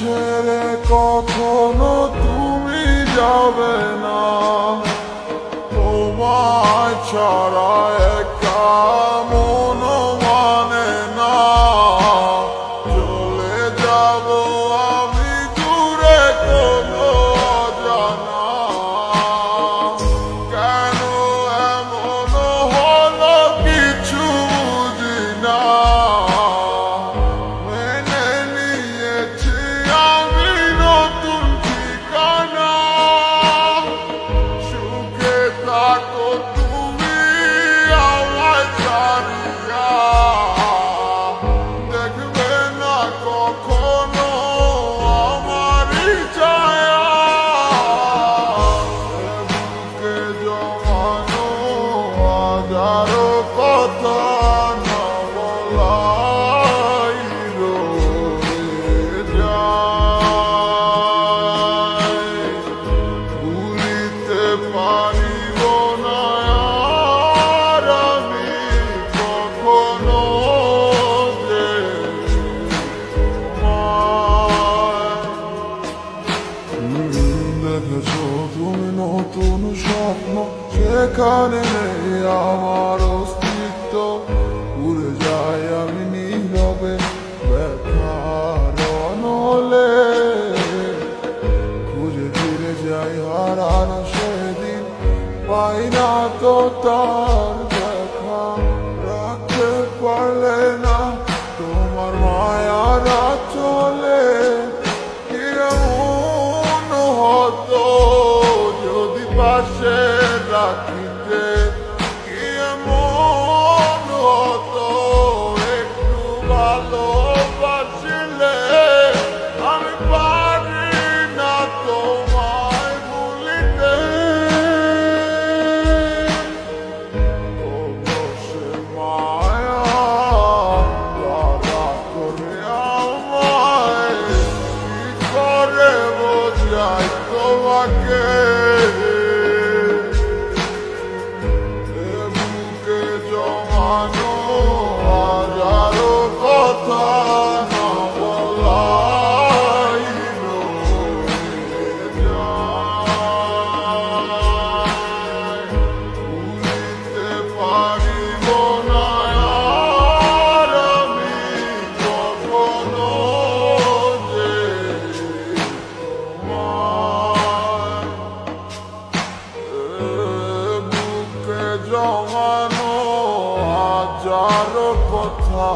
ছেড়ে কখনো তুমি যাবে না, তোমায় ছাড়া একা মন মানে না। চলে যাব আমি দূরে কোনো অজানা, কেন এমন হলো কিছু বুঝি না। মেনে নিয়েছি আমি নতুন ঠিকানা, সুখে থাকো তুমি আমায় ছাড়িয়া। দেখবে না কখনো আমারই ছায়া, বুকে জমানো হাজারো কথা না বলাই রয়ে যায়। ভুলিতে পারিব না আর আমি কখনো যে দেখেছো তুমি নতুন স্বপ্ন, সেখানে নেই আমার অস্তিত্ব। উড়ে যাই আমি নীরবে ব্যথার অনলে, খুঁজে ফিরে যাই হারানো সেদিন, পাই না তো তার দেখা। রাখতে পারলে না তোমার মায়ার চলে, কেমন হতো যদি পাশে রাখিতে। কেমন হতো একটু ভালোবাসলে, আমি পারি না তোমায় ভুলিতে। সে মায়া তারা করে আমায়, কি করে বোঝাই তোমাকে। বুকে জমানো হাজারো কথা না বলাই রয়ে যায়। ভুলিতে পারিব না আর আমি কখনো যে তোমায়। বুকে জমানো হাজারো কথা